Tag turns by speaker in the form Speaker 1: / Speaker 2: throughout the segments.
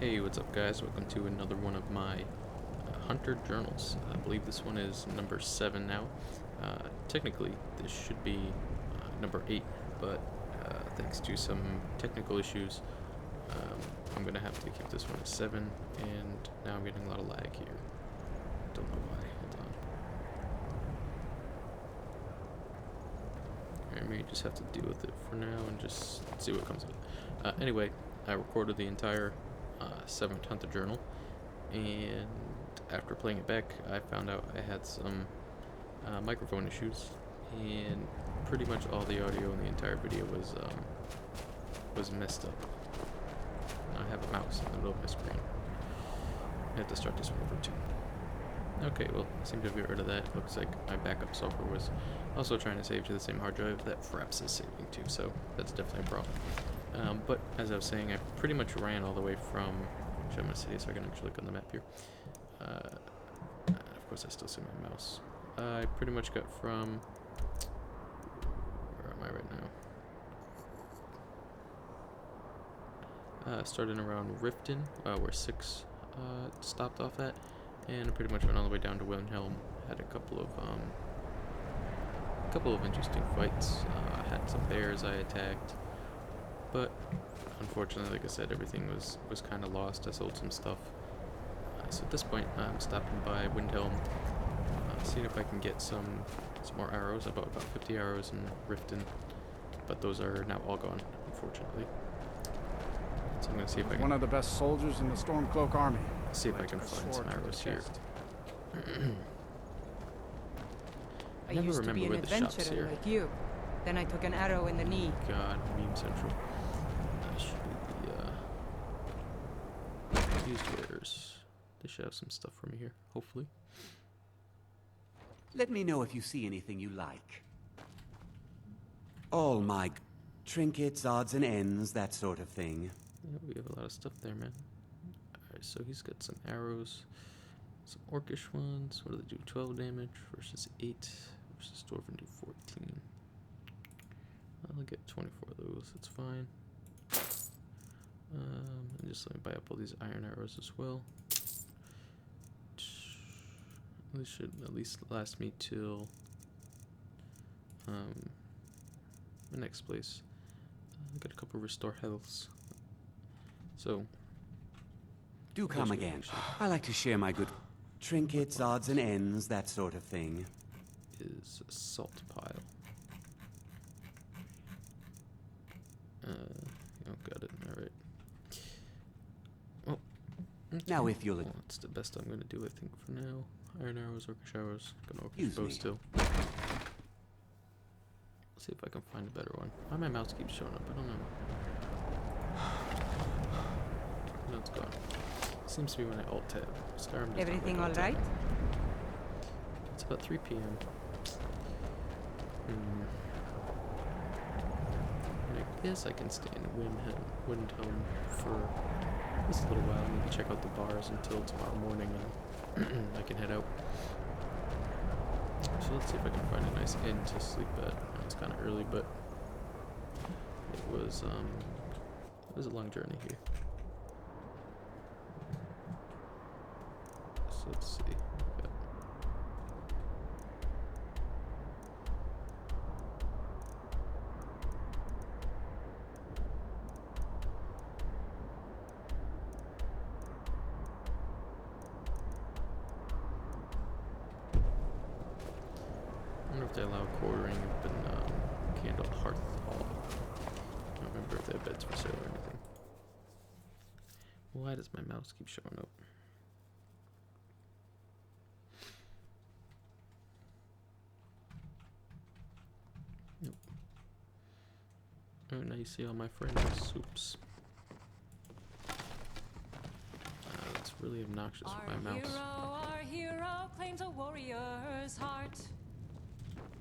Speaker 1: Hey, what's up guys? Welcome to another one of my Hunter Journals. I believe this one is number 7 now. Technically, this should be number 8, but thanks to some technical issues, I'm going to have to keep this one at 7, and now I'm getting a lot of lag here. Don't know why. Hold on. I may just have to deal with it for now and just see what comes of it. Anyway, I recorded the entire 7th Hunter Journal, and after playing it back, I found out I had some microphone issues, and pretty much all the audio in the entire video was messed up. I have a mouse in the middle of my screen. I have to start this one over too. Okay, well, seem to get rid of that. Looks like my backup software was also trying to save to the same hard drive that Fraps is saving to, so that's definitely a problem. But as I was saying, I pretty much ran all the way from, which I'm going to say so I can actually look on the map here. Of course I still see my mouse. I pretty much got from, where am I right now? Starting around Riften, where 6 stopped off at, and I pretty much went all the way down to Windhelm. Had a couple of interesting fights. I had some bears I attacked. But unfortunately, like I said, everything was kind of lost. I sold some stuff. So at this point, I'm stopping by Windhelm, seeing if I can get some more arrows. I bought about 50 arrows in Riften, but those are now all gone, unfortunately. So I'm going to see if I can...
Speaker 2: One of the best soldiers in the Stormcloak army.
Speaker 1: See if I can find some arrows here.
Speaker 3: I used to be an adventurer like you. Then I took an arrow in the knee.
Speaker 1: God, meme central. That should be the used wares. They should have some stuff for me here, hopefully.
Speaker 4: Let me know if you see anything you like. All my trinkets, odds and ends, that sort of thing.
Speaker 1: Yeah, we have a lot of stuff there, man. Alright, so he's got some arrows, some orcish ones. What do they do? 12 damage versus 8 versus Dwarven do 14. I'll get 24 of those, that's fine. And just let me buy up all these iron arrows as well. This should at least last me till the next place. I got a couple restore healths. So
Speaker 4: do come again. I like to share my good trinkets, odds and ends, that sort of thing.
Speaker 1: Is a salt pile. Oh, got it. All right. Well, okay.
Speaker 4: Now, if you'll,
Speaker 1: that's the best I'm gonna do, I think, for now. Iron arrows, orcish arrows. Gonna orcish bow still. See if I can find a better one. Why my mouse keeps showing up? I don't know. No, it's gone. Seems to be when I alt tab. Skyrim.
Speaker 3: Everything all right?
Speaker 1: It's about 3 p.m. I guess I can stay in Windhelm for just a little while. I need to check out the bars until tomorrow morning, and I can head out. So let's see if I can find a nice inn to sleep at. It's kind of early, but it was a long journey here. So let's see. I wonder if they allow quartering up in Candle Hearth Hall. I don't remember if they have beds for sale or anything. Why does my mouse keep showing up? Nope. Oh, now you see all my friends' soups. That's really obnoxious with my mouse.
Speaker 5: Our hero claims a warrior's heart.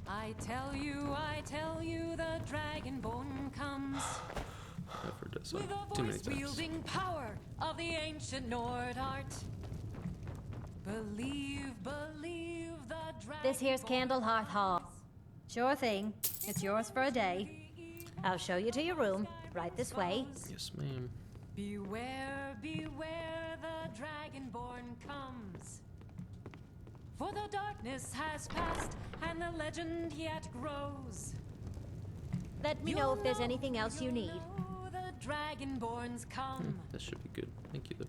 Speaker 5: I tell you, the dragonborn comes
Speaker 1: I've heard that song
Speaker 5: with a
Speaker 1: too many
Speaker 5: voice
Speaker 1: times.
Speaker 5: wielding power of the ancient Nord art. Believe the dragon.
Speaker 6: This here's Candle Hearth Hall. Sure thing. It's yours for a day. I'll show you to your room, right this way.
Speaker 1: Yes, ma'am.
Speaker 5: Beware For the darkness has passed, and the legend yet grows.
Speaker 6: Let me know if there's anything else you need.
Speaker 5: The Dragonborns come.
Speaker 1: This should be good. Thank you, though.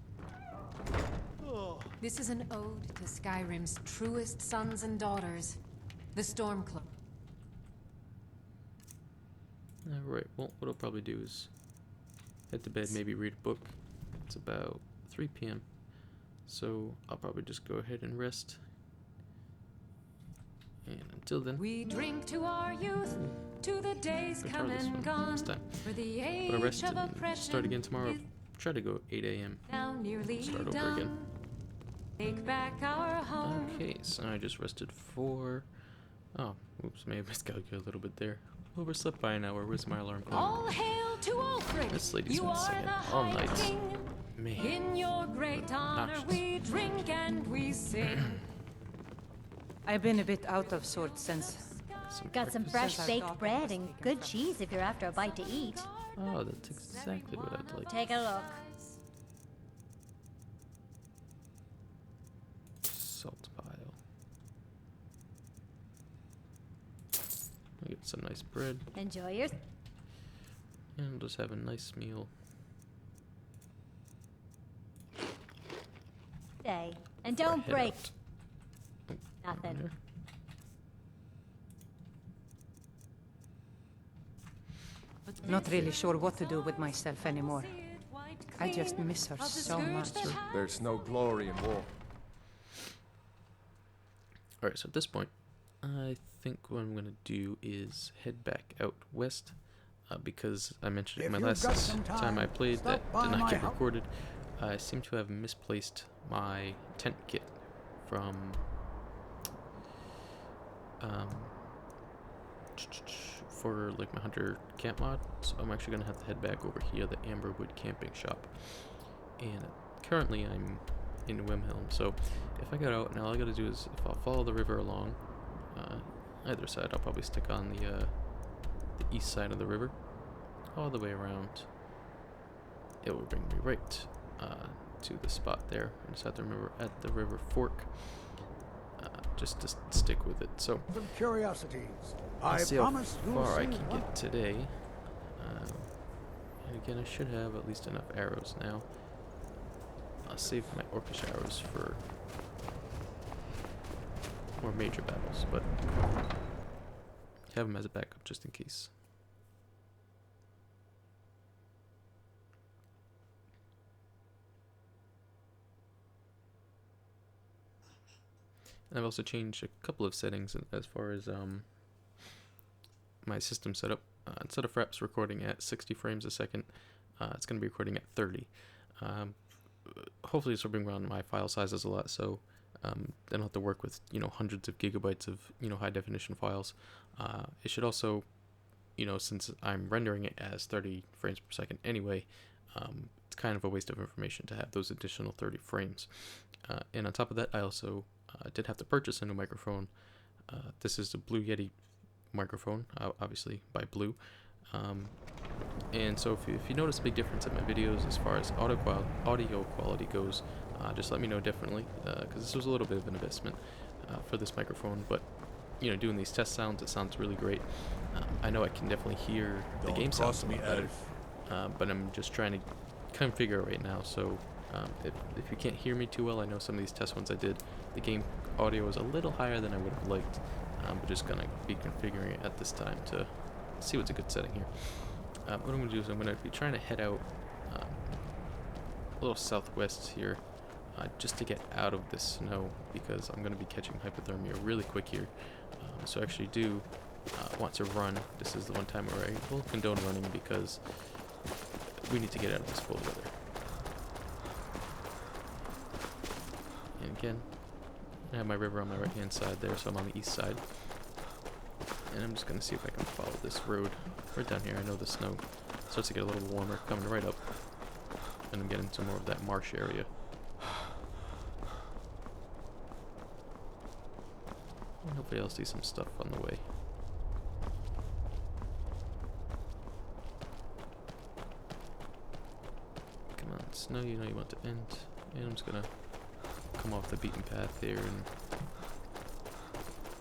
Speaker 5: This is an ode to Skyrim's truest sons and daughters, the Stormcloak.
Speaker 1: Alright, well, what I'll probably do is head to bed, maybe read a book. It's about 3 p.m. So I'll probably just go ahead and rest. And until then,
Speaker 5: We drink to our youth, to the days
Speaker 1: I'll
Speaker 5: come
Speaker 1: try this
Speaker 5: and
Speaker 1: one
Speaker 5: gone.
Speaker 1: next time.
Speaker 5: For the
Speaker 1: But I'll
Speaker 5: age
Speaker 1: rest
Speaker 5: of
Speaker 1: and
Speaker 5: oppression
Speaker 1: start again tomorrow.
Speaker 5: is
Speaker 1: Try to go 8 a.m.
Speaker 5: now nearly
Speaker 1: Start over
Speaker 5: done.
Speaker 1: again.
Speaker 5: Take back our home.
Speaker 1: Okay, so I just rested for... Oh, oops, may have miscalculated a little bit there. Overslept by an hour. Where's my alarm clock?
Speaker 5: All hail to Ulfric.
Speaker 1: This lady's
Speaker 5: You
Speaker 1: been
Speaker 5: are
Speaker 1: singing
Speaker 5: the
Speaker 1: all
Speaker 5: High
Speaker 1: night.
Speaker 5: King.
Speaker 1: Man.
Speaker 5: In your great honor
Speaker 1: Obnoxious.
Speaker 5: we drink and we sing.
Speaker 3: I've been a bit out of sorts since.
Speaker 6: Got some
Speaker 1: breakfast.
Speaker 6: fresh
Speaker 3: Since our
Speaker 6: baked
Speaker 3: daughter
Speaker 6: bread
Speaker 3: was
Speaker 6: and
Speaker 3: taken
Speaker 6: good
Speaker 3: from
Speaker 6: cheese if you're after a bite to eat.
Speaker 1: Oh, that's exactly what I'd like.
Speaker 6: Take a look.
Speaker 1: Salt pile. I get some nice bread,
Speaker 6: Enjoy your
Speaker 1: and I'll just have a nice meal.
Speaker 6: day. And
Speaker 1: before I
Speaker 6: don't
Speaker 1: head
Speaker 6: break
Speaker 1: out. Oh,
Speaker 6: nothing.
Speaker 1: there.
Speaker 3: Not really sure what to do with myself anymore. I just miss her so much.
Speaker 7: There's no glory in war.
Speaker 1: Alright, so at this point, I think what I'm going to do is head back out west, because I mentioned it
Speaker 2: If
Speaker 1: my
Speaker 2: you've
Speaker 1: last
Speaker 2: got some
Speaker 1: time I
Speaker 2: time,
Speaker 1: played
Speaker 2: stop
Speaker 1: that
Speaker 2: by
Speaker 1: did not
Speaker 2: my
Speaker 1: get
Speaker 2: house.
Speaker 1: recorded. I seem to have misplaced my tent kit from for like my hunter camp mod, so I'm actually gonna have to head back over here, the Amberwood camping shop. And currently I'm in Windhelm, so if I get out and all I gotta do is if I'll follow the river along either side, I'll probably stick on the east side of the river all the way around. It will bring me right to the spot there. I just have to remember at the river fork, just to stick with it. So
Speaker 2: Some curiosities.
Speaker 1: I'll
Speaker 2: I
Speaker 1: see how
Speaker 2: promise you'll
Speaker 1: far I
Speaker 2: see
Speaker 1: can
Speaker 2: what-
Speaker 1: get today. And again, I should have at least enough arrows now. I'll save my orcish arrows for more major battles, but have them as a backup just in case. And I've also changed a couple of settings as far as my system setup. Instead of perhaps recording at 60 frames a second, it's going to be recording at 30. Hopefully this will bring around my file sizes a lot, so I don't have to work with hundreds of gigabytes of high definition files. It should also, since I'm rendering it as 30 frames per second anyway, it's kind of a waste of information to have those additional 30 frames. And on top of that, I also did have to purchase a new microphone. This is the Blue Yeti microphone, obviously by Blue. And so if you notice a big difference in my videos as far as audio quality goes, just let me know definitely, because this was a little bit of an investment for this microphone. But doing these test sounds, it sounds really great. I know I can definitely hear the game sounds a lot better, but I'm just trying to configure it right now. So if you can't hear me too well, I know some of these test ones I did, the game audio is a little higher than I would have liked, but just gonna be configuring it at this time to see what's a good setting here. What I'm gonna do is I'm gonna be trying to head out a little southwest here, just to get out of this snow, because I'm gonna be catching hypothermia really quick here. So I actually do want to run. This is the one time where I will condone running, because we need to get out of this cold weather. And again, I have my river on my right hand side there, so I'm on the east side. And I'm just going to see if I can follow this road right down here. I know the snow starts to get a little warmer, coming right up. And I'm getting to more of that marsh area. And hopefully I'll see some stuff on the way. Come on, snow, you know you want to end. And I'm just going to come off the beaten path here and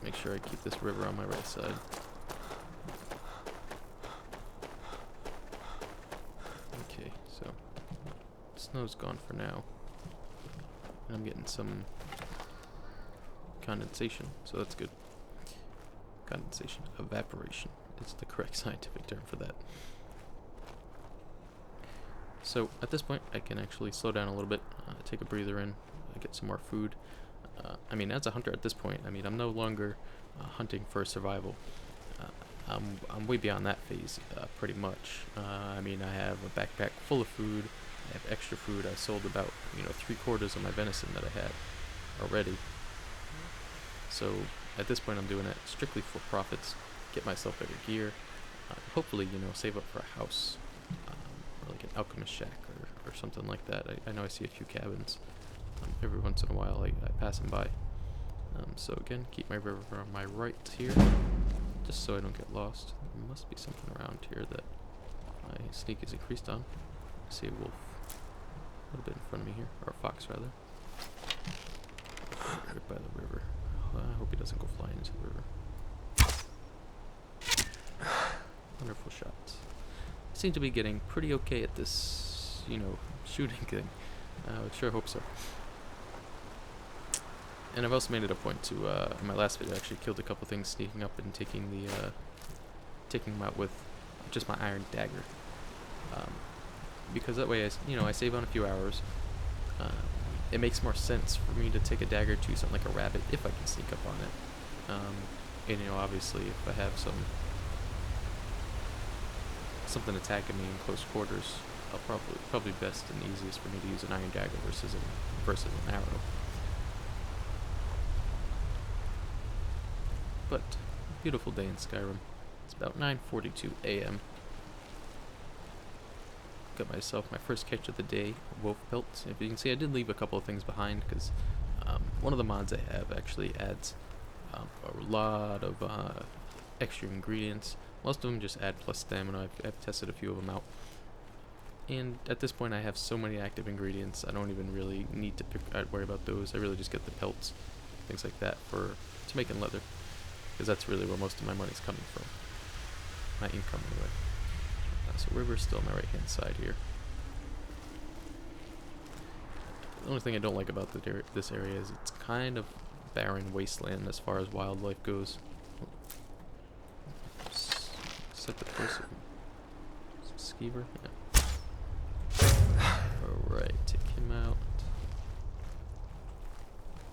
Speaker 1: make sure I keep this river on my right side. Okay, so snow's gone for now. And I'm getting some condensation, so that's good. Condensation. Evaporation is the correct scientific term for that. So at this point, I can actually slow down a little bit, take a breather in, get some more food. I mean, as a hunter at this point, I mean, I'm no longer hunting for survival. I'm way beyond that phase, pretty much. I mean, I have a backpack full of food. I have extra food. I sold about, 3/4 of my venison that I had already. So at this point, I'm doing it strictly for profits. Get myself better gear. Hopefully, save up for a house, or like an alchemist shack or something like that. I know I see a few cabins. Every once in a while, I pass them by. So again, keep my river on my right here, just so I don't get lost. There must be something around here that my sneak is increased on. I see a wolf a little bit in front of me here, or a fox rather. Right by the river. I hope he doesn't go flying into the river. Wonderful shots. I seem to be getting pretty okay at this, shooting thing. I sure hope so. And I've also made it a point to, in my last video, I actually killed a couple things sneaking up and taking them out with just my iron dagger. Because that way, I save on a few hours. It makes more sense for me to take a dagger to something like a rabbit if I can sneak up on it. And obviously, if I have something attacking me in close quarters, I'll probably best and easiest for me to use an iron dagger versus an arrow. But beautiful day in Skyrim. It's about 9:42 a.m. Got myself my first catch of the day, wolf pelt. If you can see, I did leave a couple of things behind because one of the mods I have actually adds a lot of extra ingredients. Most of them just add plus stamina. I've tested a few of them out. And at this point I have so many active ingredients, I don't even really need to worry about those. I really just get the pelts, things like that, to making leather. Because that's really where most of my money's coming from. My income anyway. So river's still on my right hand side here. The only thing I don't like about this area is it's kind of barren wasteland as far as wildlife goes. Set the closer. Skeever? Yeah. Alright, take him out.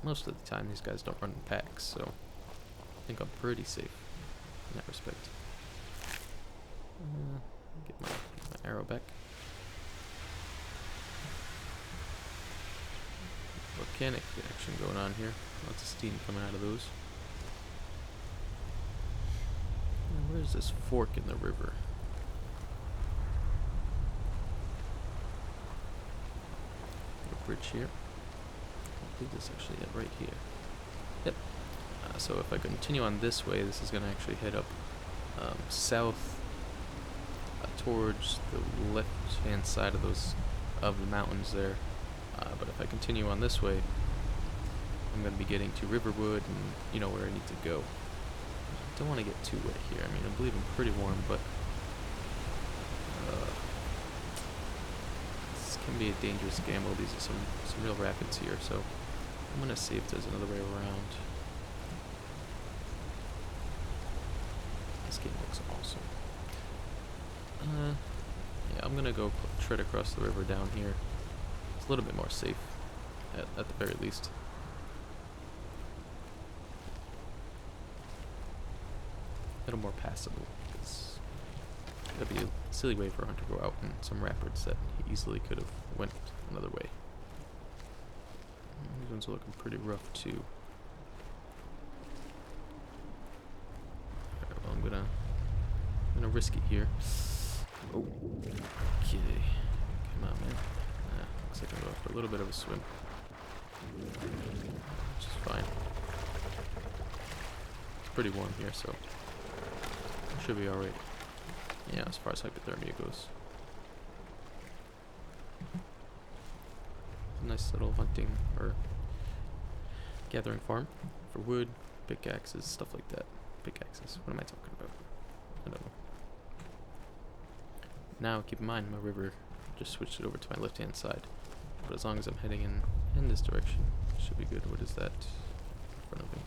Speaker 1: Most of the time these guys don't run in packs, so I think I'm pretty safe in that respect. Get my arrow back. Volcanic action going on here. Lots of steam coming out of those. Now, where's this fork in the river? A bridge here. I think this is actually it right here. Yep. So if I continue on this way, this is going to actually head up south towards the left-hand side of the mountains there. But if I continue on this way, I'm going to be getting to Riverwood and where I need to go. Don't want to get too wet here. I mean, I believe I'm pretty warm, but this can be a dangerous gamble. These are some real rapids here, so I'm going to see if there's another way around. This game looks awesome. Yeah, I'm gonna go tread across the river down here. It's a little bit more safe, at the very least. A little more passable, because that'd be a silly way for a hunter to go out in some rapids that he easily could have went another way. These ones are looking pretty rough too. Alright, well, I'm gonna risk it here. Oh, okay. Come on, man. Looks like I'm going for a little bit of a swim. Which is fine. It's pretty warm here, so it should be alright. Yeah, as far as hypothermia goes. Nice little hunting or gathering farm for wood, pickaxes, stuff like that. Pickaxes. What am I talking about? I don't know. Now, keep in mind, my river just switched it over to my left-hand side. But as long as I'm heading in this direction, it should be good. What is that in front of me?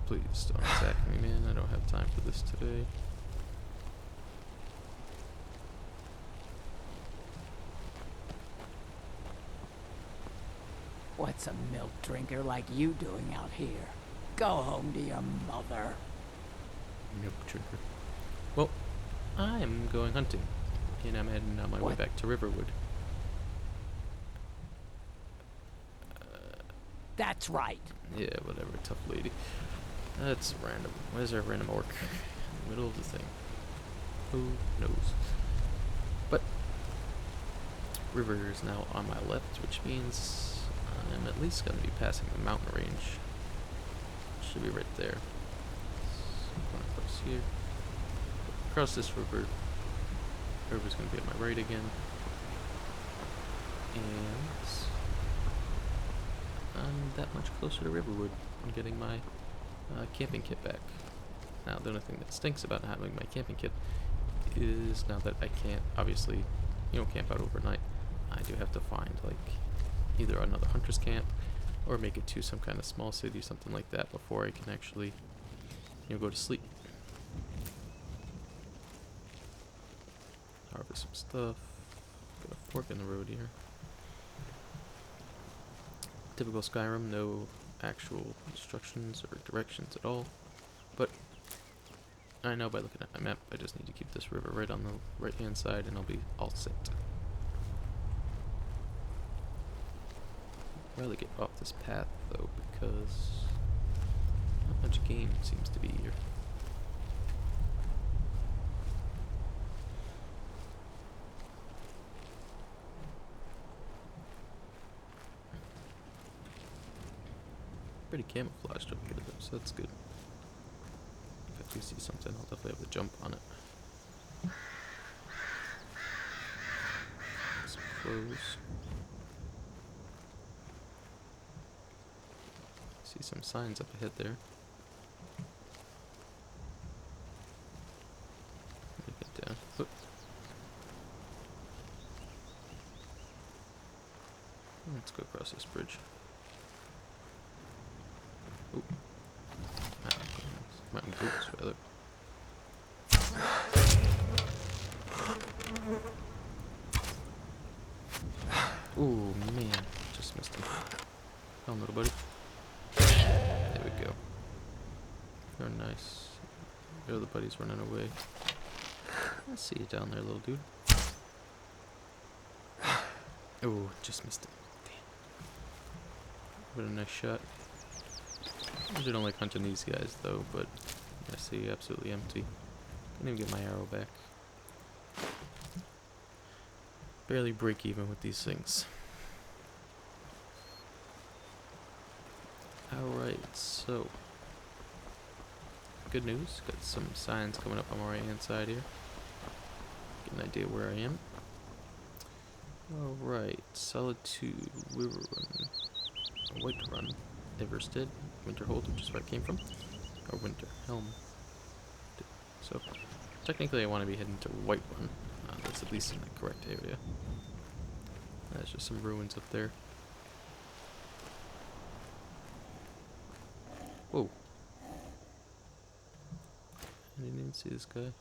Speaker 1: Please don't attack me, man. I don't have time for this today.
Speaker 8: What's a milk drinker like you doing out here? Go home to your mother.
Speaker 1: Milk drinker. Well, I'm going hunting. And I'm heading on my way
Speaker 8: What?
Speaker 1: back to Riverwood.
Speaker 8: That's right.
Speaker 1: Yeah, whatever, tough lady. That's random. Why is there a random orc in the middle of the thing? Who knows? But river is now on my left, which means I'm at least going to be passing the mountain range. Should be right there. So I'm going across here. Across this river. River's going to be on my right again. And I'm that much closer to Riverwood. I'm getting my camping kit back. Now, the only thing that stinks about not having my camping kit is now that I can't, obviously, camp out overnight, I do have to find, like, either another hunter's camp or make it to some kind of small city or something like that before I can actually, go to sleep. Harvest some stuff. Got a fork in the road here. Typical Skyrim, no actual instructions or directions at all. But I know by looking at my map, I just need to keep this river right on the right-hand side and I'll be all set. I'd rather get off this path though, because not much game seems to be here. Pretty camouflaged over here though, so that's good. If I do see something, I'll definitely have to jump on it. Some clothes. See some signs up ahead there. Let me get down. Oop. Let's go across this bridge. Ooh. Mountain goats, rather. Ooh, man. Just missed him. Come, little buddy. There we go. Very nice. Your other buddy's running away. I see you down there, little dude. Oh, just missed him. Damn. What a nice shot. I usually don't like hunting these guys though, but I see absolutely empty. Can't even get my arrow back. Barely break even with these things. Alright, so good news. Got some signs coming up on my right hand side here. Get an idea where I am. Alright, Solitude, Whiterun, Whiterun, Everstead, Winterhold, which is where I came from, or Windhelm. So, technically I want to be heading to Whiterun. That's at least in the correct area. There's just some ruins up there. Whoa. I didn't even see this guy.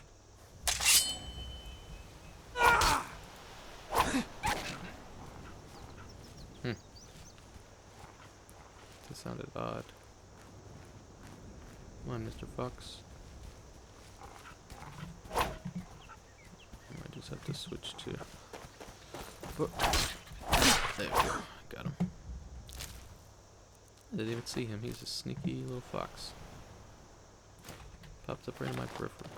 Speaker 1: That sounded odd. Come on, Mr. Fox. I might just have to switch to... Oh. There we go. Got him. I didn't even see him. He's a sneaky little fox. Popped up right in my peripheral.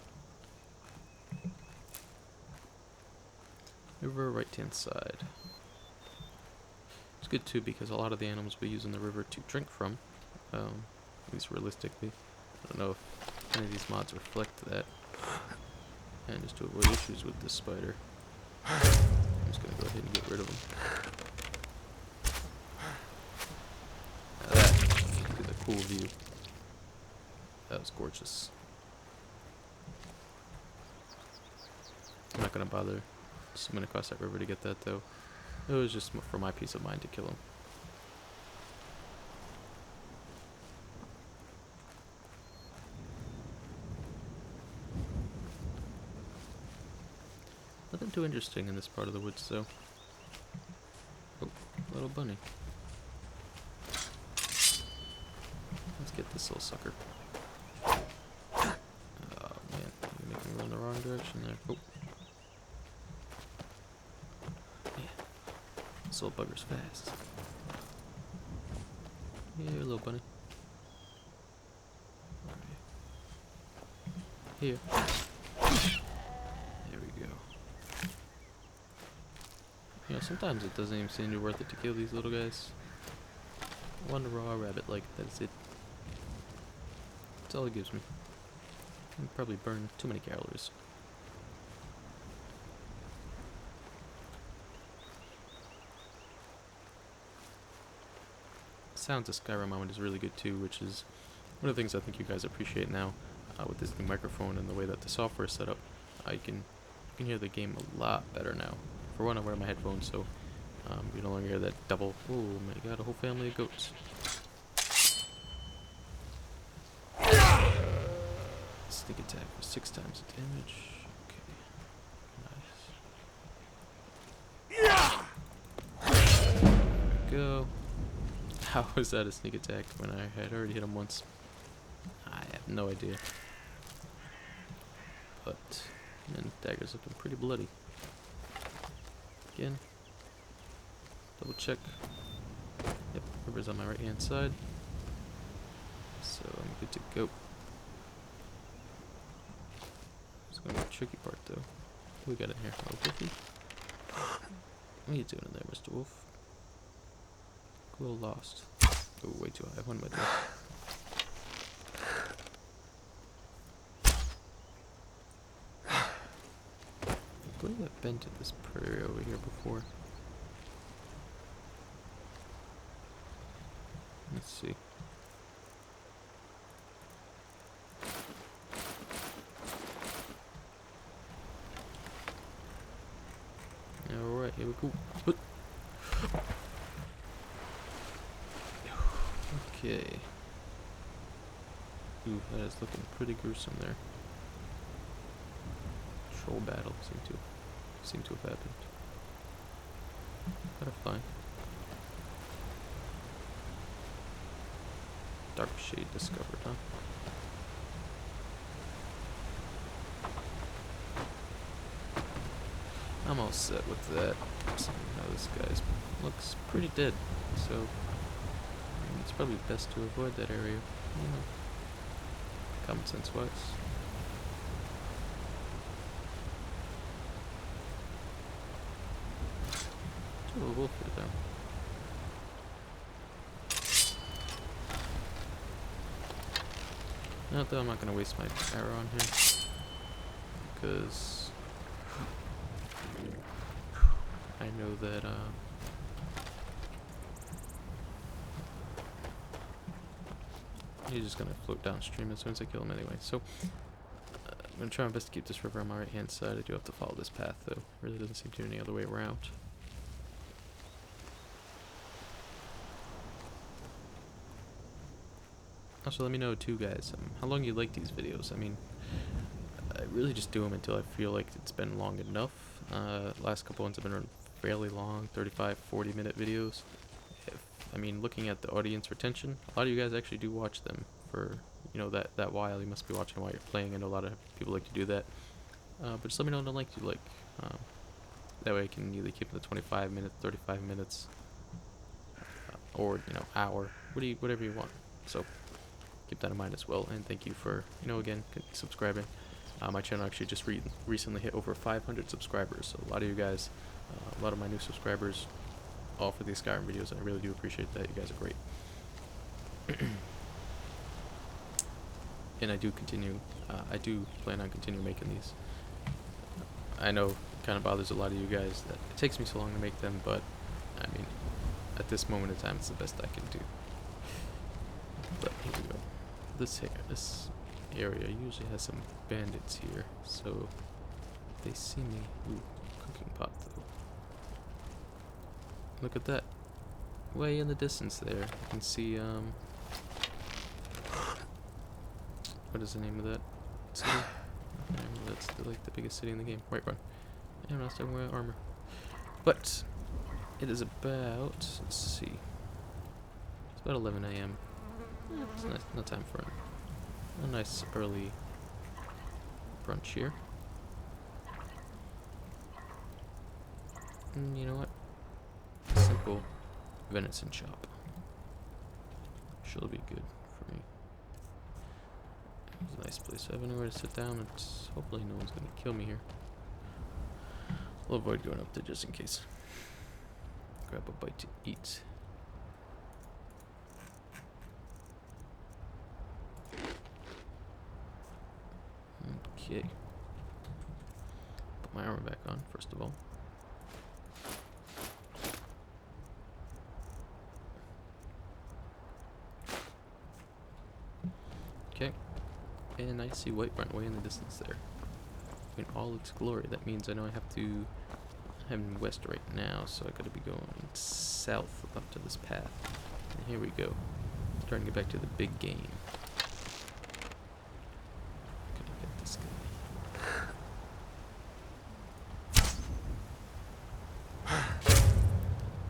Speaker 1: Over right hand side. It's good too because a lot of the animals we use in the river to drink from, at least realistically. I don't know if any of these mods reflect that. And just to avoid issues with this spider, I'm just gonna go ahead and get rid of them. Now that is a cool view. That was gorgeous. I'm not gonna bother swimming across that river to get that though. It was just for my peace of mind to kill him. Nothing too interesting in this part of the woods though. Oh, little bunny. Let's get this little sucker. Oh man, you're making me go in the wrong direction there. Oh. Yeah. This little bugger's fast. Here, little bunny. Here. There we go. You know, sometimes it doesn't even seem worth it to kill these little guys. One raw rabbit, like, that's it. That's all it gives me. I'd probably burn too many calories. Sounds of Skyrim moment is really good too, which is one of the things I think you guys appreciate now with this new microphone and the way that the software is set up. You can hear the game a lot better now. For one, I wear my headphones, so you no longer hear that double. Oh my god, a whole family of goats. Sneak attack for 6 times the damage. Okay, nice. There we go. How was that a sneak attack when I had already hit him once? I have no idea. But, man, dagger's looking pretty bloody. Again. Double check. Yep, river's on my right hand side. So I'm good to go. It's gonna be a tricky part though. What we got in here? Oh, Wolfie? What are you doing in there, Mr. Wolf? A little lost. Oh, way too high. What am I doing? I believe I've been to this prairie over here before. Let's see. Alright, here we go. Okay. Ooh, that is looking pretty gruesome there. Troll battle seem to have happened. But fine. Dark shade discovered, huh? I'm all set with that. Now this guy looks pretty dead, so it's probably best to avoid that area. You know, common sense wise. Oh, a wolf here though. Not that I'm not gonna waste my arrow on here, because I know that he's just gonna float downstream as soon as I kill him anyway. So I'm gonna try my best to keep this river on my right hand side. I do have to follow this path though. Really doesn't seem to be any other way around. Also, let me know too, guys, how long you like these videos. I mean, I really just do them until I feel like it's been long enough. Last couple ones have been fairly long, 35, 40-minute videos. I mean, looking at the audience retention, a lot of you guys actually do watch them for, you know, that while. You must be watching while you're playing. I know a lot of people like to do that. But just let me know what length you like. That way I can either keep it to 25 minutes, 35 minutes, or, you know, hour, whatever you want. So keep that in mind as well. And thank you for, you know, again, subscribing. My channel actually just recently hit over 500 subscribers. So a lot of you guys, a lot of my new subscribers, all for these Skyrim videos. I really do appreciate that. You guys are great. And I do plan on continuing making these. I know kind of bothers a lot of you guys that it takes me so long to make them, but I mean, at this moment in time, it's the best I can do. But here we go. This area usually has some bandits here, so if they see me. Ooh, cooking pot though. Look at that. Way in the distance there, you can see what is the name of that city? That's like the biggest city in the game. Whiterun. And I'm still wearing armor. But it is about, let's see, it's about 11 a.m. It's nice, no time for a nice early brunch here. And you know what? Simple venison chop. She'll be good for me. It's a nice place. I have anywhere to sit down, and hopefully no one's gonna kill me here. We'll avoid going up there just in case. Grab a bite to eat. Okay. Put my armor back on, first of all. Okay. And I see Whiterun way in the distance there. In all its glory. That means I know I have to head west right now, so I gotta be going south up to this path. And here we go. Starting to get back to the big game. Gonna get this guy.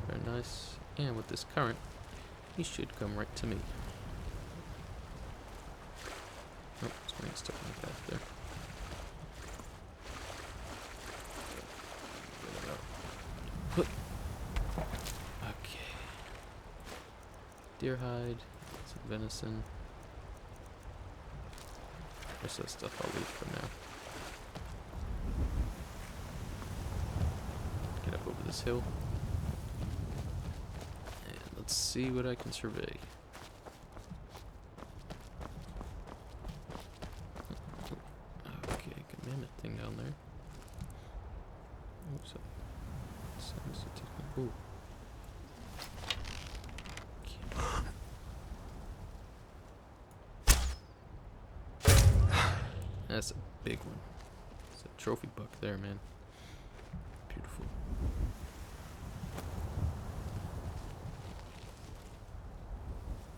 Speaker 1: Very nice. And with this current, he should come right to me. Oh, something's stuck in the path there. Okay. Deer hide, some venison. Rest of that stuff I'll leave for now. Get up over this hill. And let's see what I can survey. Okay, good mammoth thing down there. Oops. Ooh. That's a big one. It's a trophy buck there, man. Beautiful.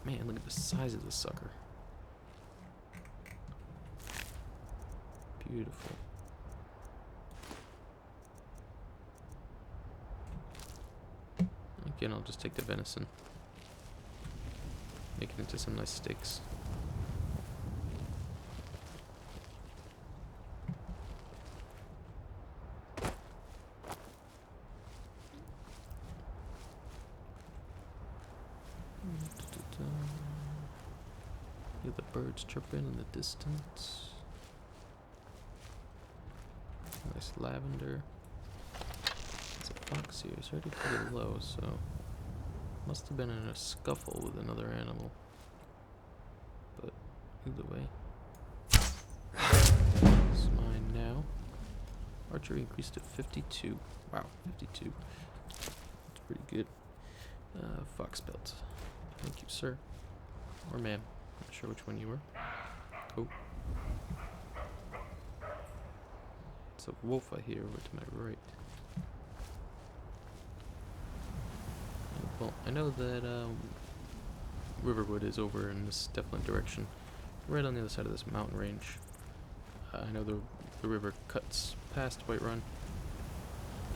Speaker 1: Man, look at the size of this sucker. Beautiful. Again, I'll just take the venison. Make it into some nice steaks. Hear the birds chirping in the distance. Nice lavender. It's a fox here. It's already pretty low, so must have been in a scuffle with another animal. But either way, it's mine now. Archery increased to 52. Wow, 52. That's pretty good. Fox belt. Thank you, sir. Or ma'am. Not sure which one you were. Oh. It's a wolf I hear over to my right. Well, I know that Riverwood is over in this definite direction. Right on the other side of this mountain range. I know the river cuts past Whiterun.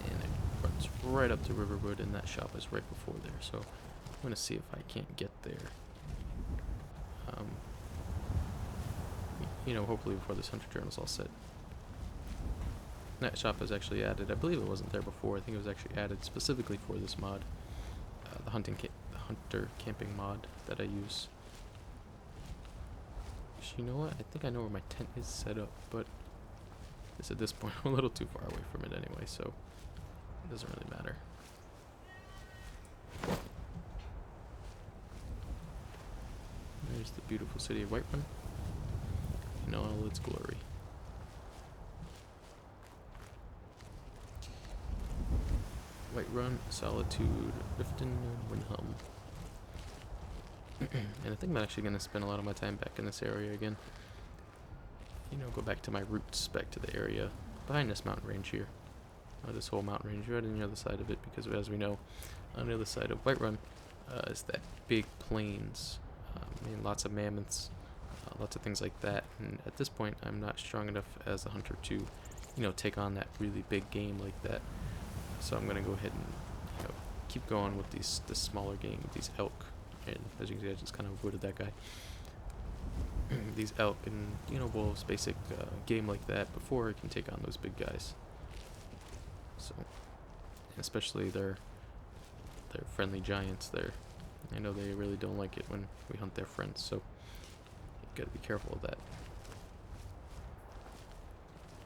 Speaker 1: And it runs right up to Riverwood, and that shop is right before there. So I'm going to see if I can't get there. You know, hopefully before this Hunter Journal's all set. That shop is actually added. I believe it wasn't there before. I think it was actually added specifically for this mod. The Hunter Camping mod that I use. Actually, you know what? I think I know where my tent is set up, but it's at this point I'm a little too far away from it anyway, so it doesn't really matter. There's the beautiful city of Whiterun in all its glory. Whiterun, Solitude, Riften, and Windhelm. And I think I'm actually going to spend a lot of my time back in this area again. You know, go back to my roots, back to the area behind this mountain range here. This whole mountain range right on the other side of it, because as we know, on the other side of Whiterun is that big plains. I mean, lots of mammoths, lots of things like that. And at this point, I'm not strong enough as a hunter to, you know, take on that really big game like that. So I'm gonna go ahead and, you know, keep going with this smaller game, with these elk. And as you can see, I just kind of avoided that guy. These elk and, you know, wolves, basic game like that before I can take on those big guys. So, especially their friendly giants there. I know they really don't like it when we hunt their friends, so you gotta be careful of that.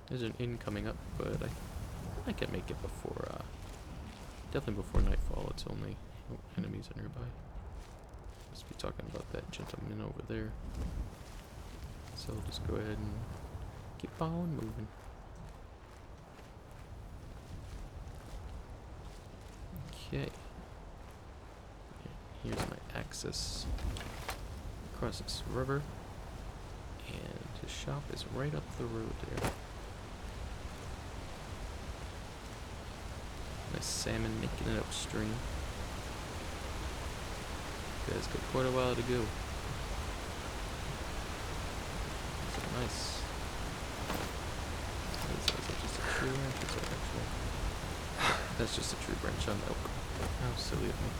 Speaker 1: There's an inn coming up, but I can make it before, definitely before nightfall. It's only, oh, enemies are nearby. Must be talking about that gentleman over there. So I'll just go ahead and keep on moving. Okay. Here's my access across this river. And his shop is right up the road there. Nice salmon making it upstream. Guys got quite a while to go. So nice. Is that just a tree branch? Is that actually? That's just a tree branch on oak. How silly of me.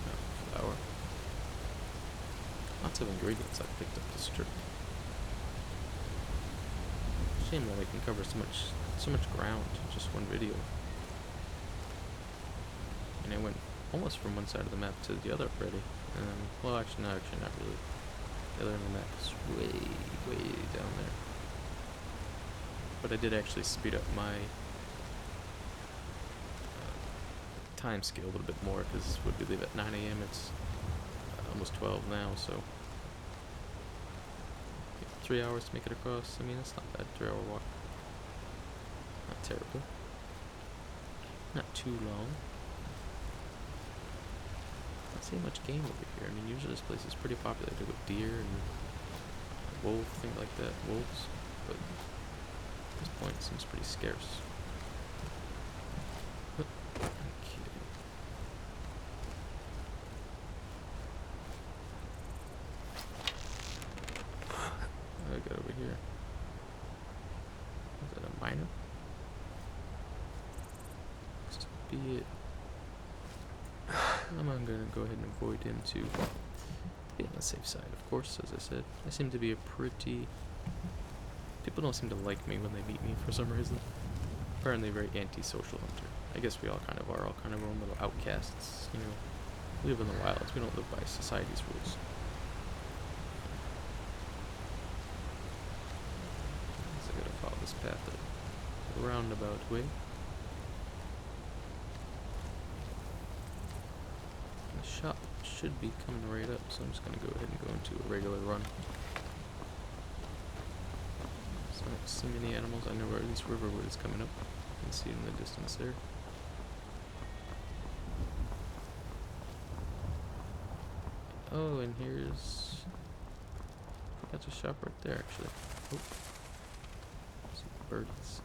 Speaker 1: Oh, flour. Lots of ingredients I picked up this trip. Shame that I can cover so much ground in just one video. And I went almost from one side of the map to the other already. Well, actually not really. The other end of the map is way down there. But I did actually speed up my time scale a little bit more, because would we leave at 9 a.m. It's almost 12 now, so 3 hours to make it across. I mean, it's not bad. 3 hour walk. Not terrible. Not too long. Not seeing much game over here. I mean, usually this place is pretty populated with deer and wolf, things like that, wolves, but at this point it seems pretty scarce. Okay. What do I got over here? Is that a miner? Looks to be it. I'm gonna go ahead and avoid him to be on the safe side, of course, as I said. I seem to be a pretty... People don't seem to like me when they meet me for some reason. Apparently a very anti-social hunter. I guess we all kind of are, all kind of our own little outcasts, you know. We live in the wilds, we don't live by society's rules. So I gotta follow this path a roundabout way. The shop should be coming right up, so I'm just gonna go ahead and go into a regular run. So I don't see many animals. I know where this riverwood is coming up. You can see it in the distance there. Oh, and here's... That's a shop right there, actually. Oh. Some birds.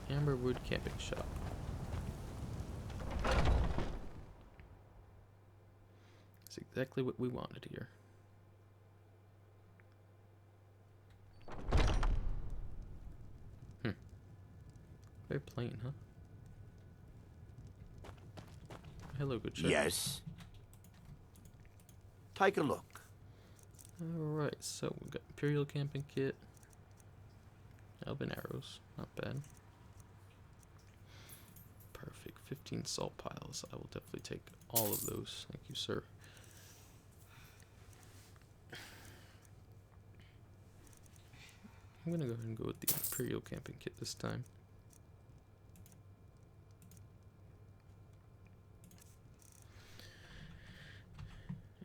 Speaker 1: Amberwood camping shop. That's exactly what we wanted here. Very plain, huh? Hello, good chef.
Speaker 9: Yes. Take a look.
Speaker 1: Alright, so we got Imperial camping kit. Elven arrows, not bad. Perfect. 15 salt piles. I will definitely take all of those. Thank you, sir. I'm gonna go ahead and go with the Imperial camping kit this time.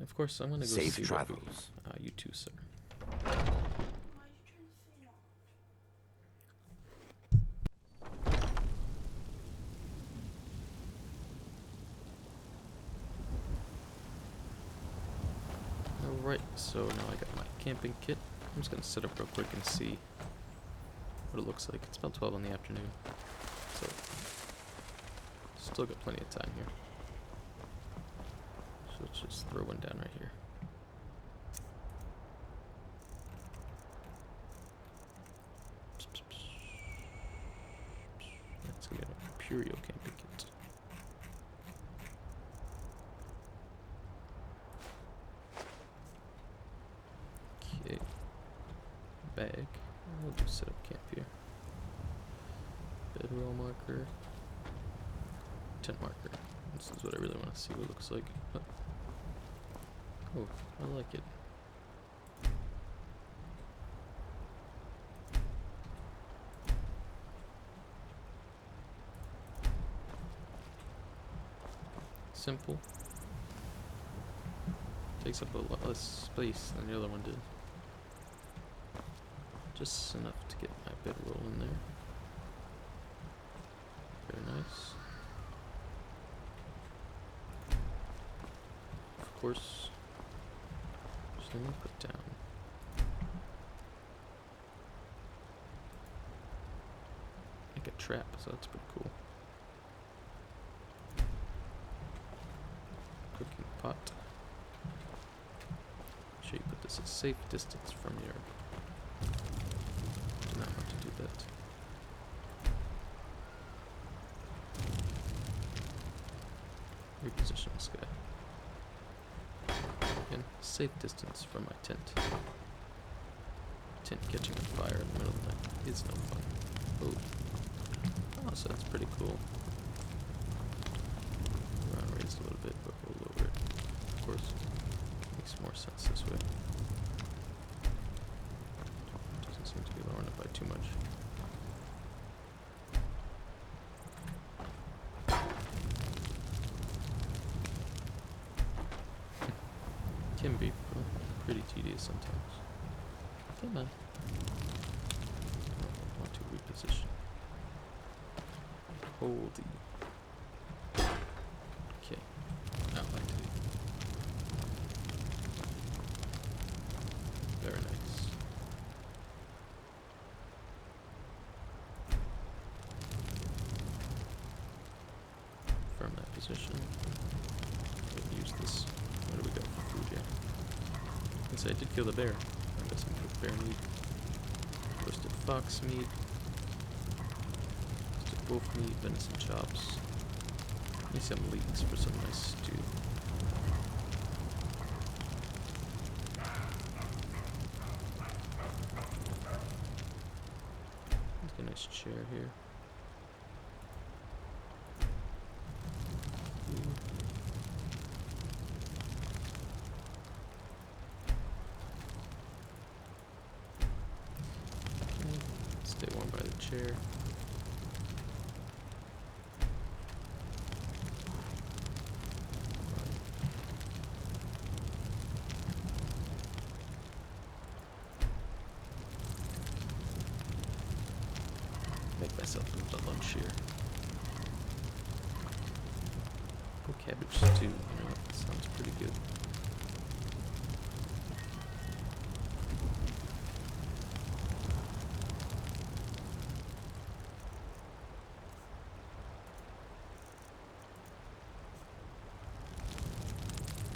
Speaker 1: Of course, I'm gonna go
Speaker 4: Safe
Speaker 1: see
Speaker 4: travels.
Speaker 1: what you two, sir. Alright, so now I got my camping kit. I'm just gonna set up real quick and see what it looks like. It's about 12 in the afternoon, so still got plenty of time here. So let's just throw one down right here. That's gonna be an Imperial camping kit. Okay. Bag. We'll just set up camp here. Bedroll marker. Tent marker. This is what I really want to see what it looks like. Oh, I like it. Simple. Takes up a lot less space than the other one did. Just enough to get my bedroll in there. Very nice. Of course, just let me put down. Like a trap, so that's pretty cool. Cooking pot. Make sure you put this a safe distance from your. Do not want to do that. Reposition this guy. Again, safe distance from my tent. Tent catching on fire in the middle of the night is no fun. Oh, so that's pretty cool. Around raised a little bit, but we'll lower it. Of course, makes more sense this way. Doesn't seem to be lowering it by too much. Can be pretty tedious sometimes. Come on. I want to reposition. Holy. Okay. Now I do. Very nice. Confirm that position. We'll use this. What do we got for food here? I did kill the bear. I got some cooked bear meat. Roasted fox meat. Roasted wolf meat, venison chops. Need some leeks for some nice stew. There's a nice chair here. Stay warm by the chair. Make myself a lunch here. Oh, cabbage stew. You know, that sounds pretty good.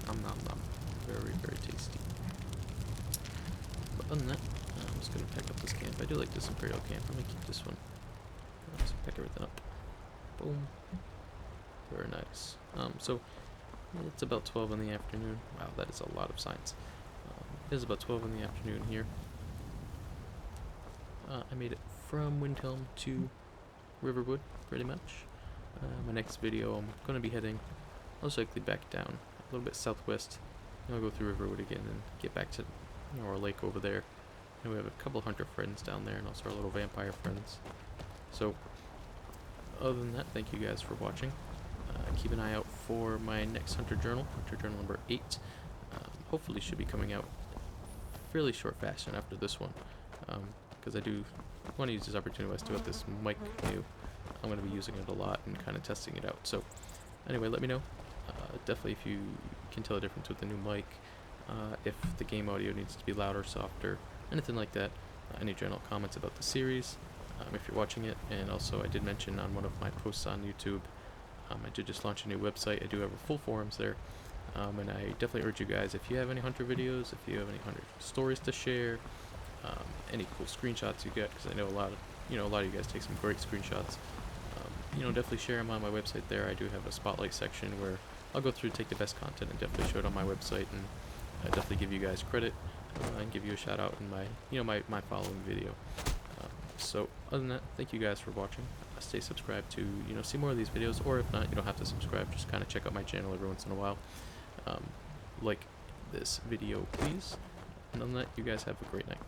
Speaker 1: Nom nom nom. Very, very tasty. But other than that, I'm just gonna pack up this camp. I do like this Imperial camp. I'm gonna keep this one. Just pack everything up. Boom. Very nice. So it's about 12 in the afternoon. Wow, that is a lot of signs. It is about 12 in the afternoon here. I made it from Windhelm to Riverwood, pretty much. My next video, I'm going to be heading most likely back down a little bit southwest. I'll go through Riverwood again and get back to our lake over there. And we have a couple hunter friends down there and also our little vampire friends. So, other than that, thank you guys for watching. Keep an eye out for my next Hunter Journal number 8. hopefully should be coming out fairly short fashion after this one, because I do want to use this opportunity to have this mic new. I'm going to be using it a lot and kind of testing it out. So anyway, let me know. Definitely if you can tell the difference with the new mic, if the game audio needs to be louder, softer, anything like that. Any general comments about the series, if you're watching it. And also I did mention on one of my posts on YouTube, I did just launch a new website. I do have a full forums there. And I definitely urge you guys, if you have any hunter videos, if you have any hunter stories to share, any cool screenshots you get, because I know a lot of you guys take some great screenshots. Definitely share them on my website there. I do have a spotlight section where I'll go through, take the best content, and definitely show it on my website, and definitely give you guys credit and give you a shout out in my my following video. So other than that, thank you guys for watching. Stay subscribed to see more of these videos, or if not, you don't have to subscribe. Just kind of check out my channel every once in a while. Like this video, please. And other than that, you guys have a great night.